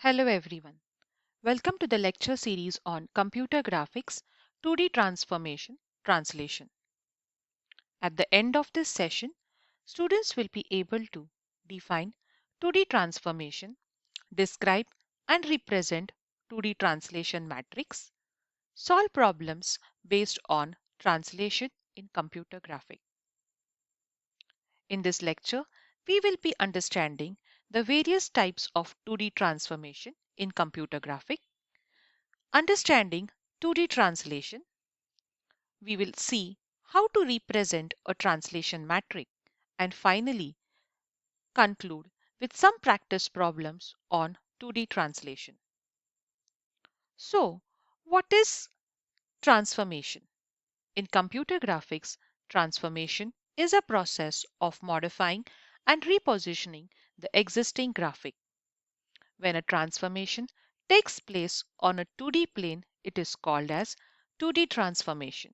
Hello everyone. Welcome to the lecture series on computer graphics, 2D transformation, translation. At the end of this session, students will be able to define 2D transformation, describe and represent 2D translation matrix, solve problems based on translation in computer graphics. In this lecture, we will be understanding the various types of 2D transformation in computer graphics, understanding 2D translation. We will see how to represent a translation matrix and finally conclude with some practice problems on 2D translation. So, what is transformation? In computer graphics, transformation is a process of modifying and repositioning the existing graphic. When a transformation takes place on a 2D plane, it is called as 2D transformation.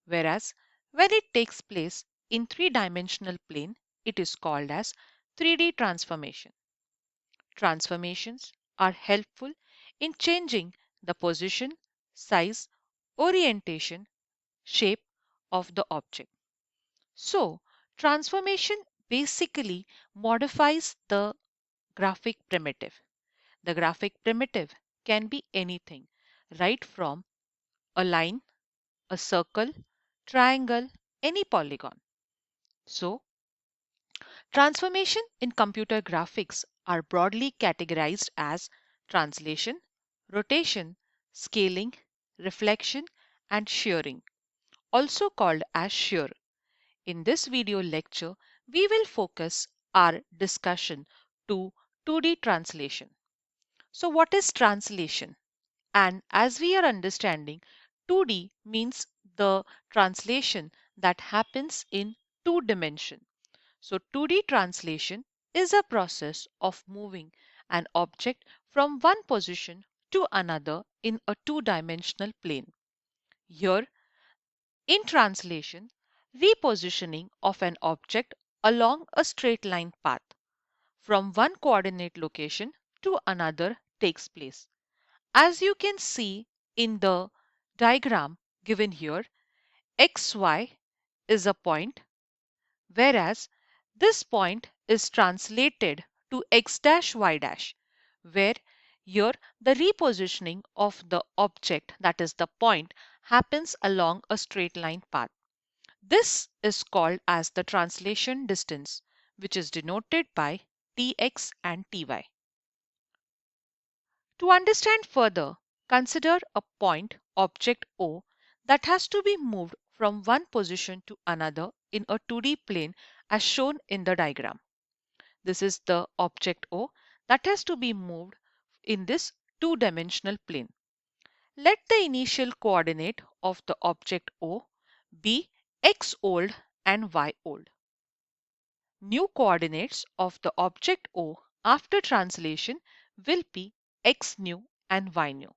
Whereas when it takes place in three-dimensional plane, it is called as 3D transformation. Transformations are helpful in changing the position, size, orientation, shape of the object. So, transformation basically modifies the graphic primitive. The graphic primitive can be anything, right from a line, a circle, triangle, any polygon. So, transformation in computer graphics are broadly categorized as translation, rotation, scaling, reflection, and shearing, also called as shear. In this video lecture, we will focus our discussion to 2D translation. So, what is translation? And as we are understanding, 2D means the translation that happens in two dimensions. So 2D translation is a process of moving an object from one position to another in a two-dimensional plane. Here, in translation, repositioning of an object along a straight line path from one coordinate location to another takes place. As you can see in the diagram given here, xy is a point, whereas this point is translated to x dash y dash, where here the repositioning of the object, that is the point, happens along a straight line path. This is called as the translation distance, which is denoted by tx and ty. To understand further, consider a point object O that has to be moved from one position to another in a 2D plane as shown in the diagram. This is the object O that has to be moved in this two-dimensional plane. Let the initial coordinate of the object O be x old and y old. New coordinates of the object O after translation will be x new and y new.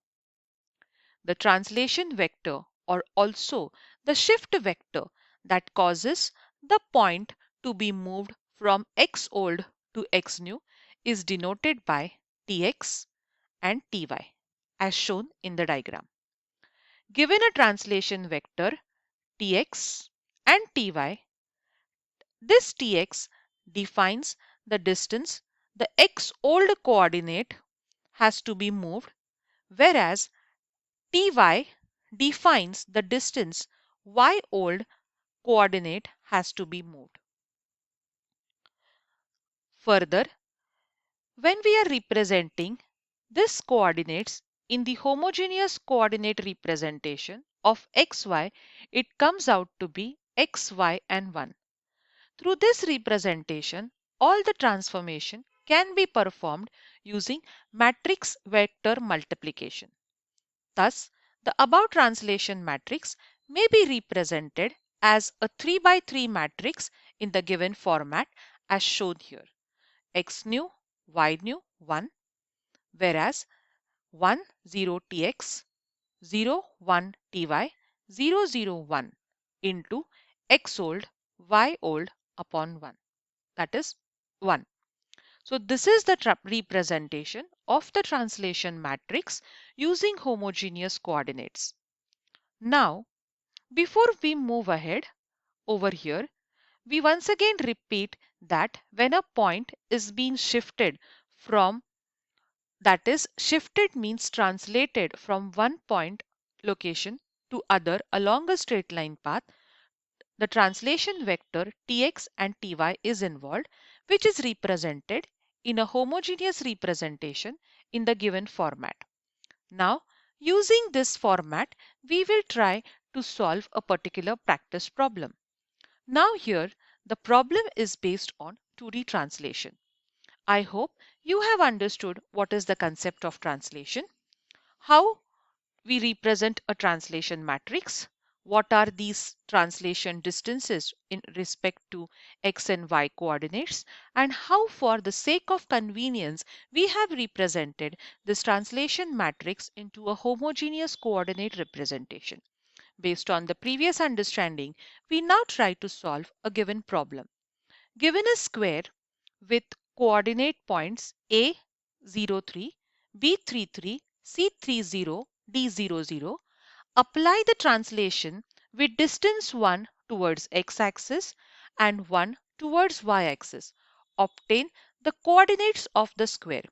The translation vector, or also the shift vector that causes the point to be moved from x old to x new, is denoted by tx and ty as shown in the diagram. Given a translation vector tx and ty, this tx defines the distance the x old coordinate has to be moved, whereas ty defines the distance y old coordinate has to be moved. Further, when we are representing this coordinates in the homogeneous coordinate representation of xy, it comes out to be xy and 1. Through this representation, all the transformation can be performed using matrix vector multiplication. Thus, the above translation matrix may be represented as a 3 by 3 matrix in the given format as shown here. X new, Y new 1, whereas 1 0 tx, 0 1 ty, 0 0 1 into x old, y old upon 1. That is 1. So this is the representation of the translation matrix using homogeneous coordinates. Now, before we move ahead over here, we once again repeat that when a point is being shifted from, that is, shifted means translated from one point location to other along a straight line path, the translation vector tx and ty is involved, which is represented in a homogeneous representation in the given format. Now, using this format, we will try to solve a particular practice problem. Now here, the problem is based on 2D translation. I hope you have understood what is the concept of translation, how we represent a translation matrix, what are these translation distances in respect to x and y coordinates, and how for the sake of convenience we have represented this translation matrix into a homogeneous coordinate representation. Based on the previous understanding, we now try to solve a given problem. Given a square with coordinate points A03, B33, C30, D00, apply the translation with distance 1 towards x-axis and 1 towards y-axis. Obtain the coordinates of the square.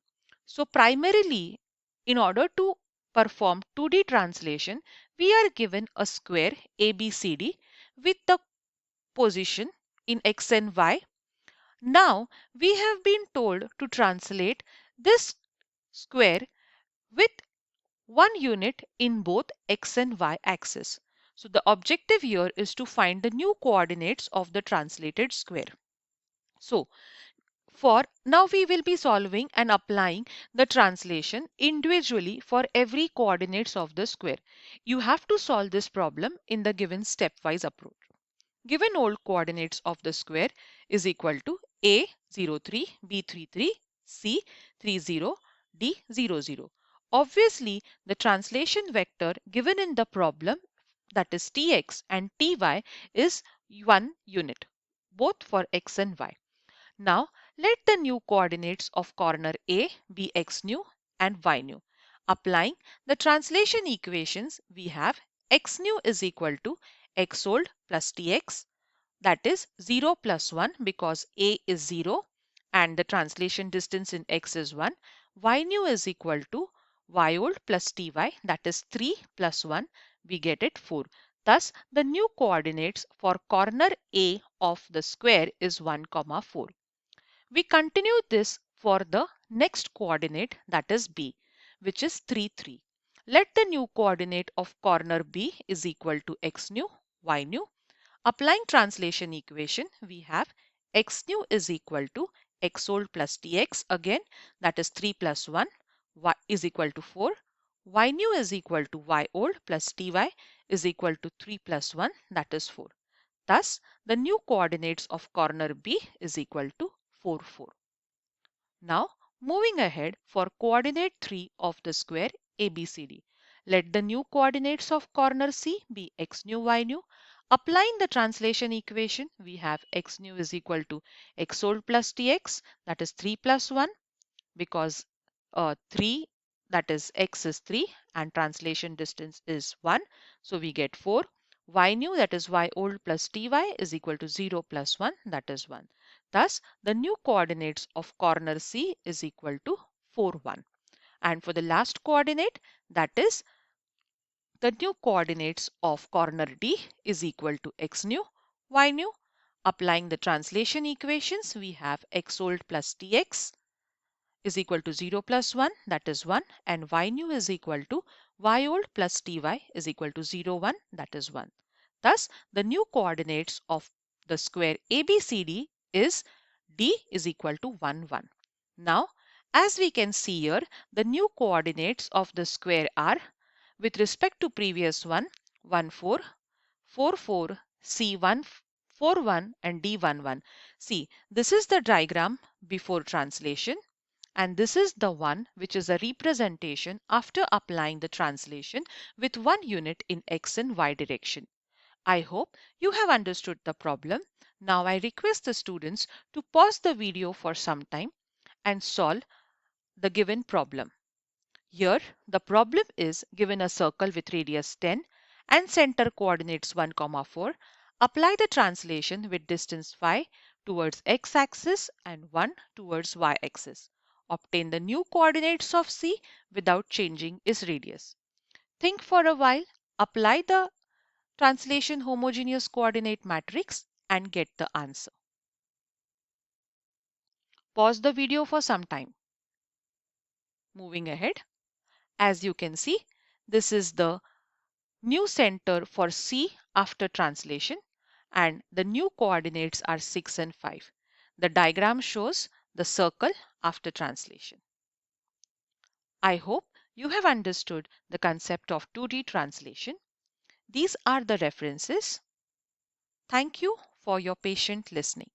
So primarily, in order to perform 2D translation, we are given a square ABCD with the position in x and y. Now we have been told to translate this square with one unit in both x and y axis. So the objective here is to find the new coordinates of the translated square. So for now we will be solving and applying the translation individually for every coordinates of the square. You have to solve this problem in the given stepwise approach. Given old coordinates of the square is equal to A03, B33, C30, D00. Obviously, the translation vector given in the problem, that is Tx and Ty, is one unit, both for x and y. Now, let the new coordinates of corner A be x new and y new. Applying the translation equations, we have x new is equal to x old plus tx, that is 0 plus 1 because a is 0 and the translation distance in x is 1. Y new is equal to y old plus ty, that is 3 plus 1, we get it 4. Thus, the new coordinates for corner A of the square is 1, 4. We continue this for the next coordinate, that is B, which is 3, 3. Let the new coordinate of corner B is equal to x new, y new. Applying translation equation, we have x new is equal to x old plus tx again, that is 3 plus 1, y is equal to 4. Y new is equal to y old plus ty is equal to 3 plus 1, that is 4. Thus, the new coordinates of corner B is equal to 4, 4. Now, moving ahead for coordinate 3 of the square ABCD. Let the new coordinates of corner C be x new, y new. Applying the translation equation, we have x new is equal to x old plus tx, that is 3 plus 1, because 3, that is x is 3 and translation distance is 1. So we get 4. Y new, that is y old plus ty, is equal to 0 plus 1, that is 1. Thus, the new coordinates of corner C is equal to 4, 1. And for the last coordinate, that is the new coordinates of corner D is equal to x new, y new. Applying the translation equations, we have x old plus tx is equal to 0 plus 1, that is 1, and y new is equal to y old plus ty is equal to 0, 1, that is 1. Thus, the new coordinates of the square ABCD is D is equal to 1, 1. Now, as we can see here, the new coordinates of the square are, with respect to previous one, 1, 4, 4, 4, C1, 4, 1, and D1, 1. See, this is the diagram before translation, and this is the one which is a representation after applying the translation with one unit in x and y direction. I hope you have understood the problem. Now I request the students to pause the video for some time and solve the given problem. Here, the problem is given a circle with radius 10 and center coordinates 1, 4. Apply the translation with distance phi towards x-axis and 1 towards y-axis. Obtain the new coordinates of C without changing its radius. Think for a while, apply the translation homogeneous coordinate matrix and get the answer. Pause the video for some time. Moving ahead, as you can see, this is the new center for C after translation and the new coordinates are 6 and 5. The diagram shows the circle after translation. I hope you have understood the concept of 2D translation. These are the references. Thank you for your patient listening.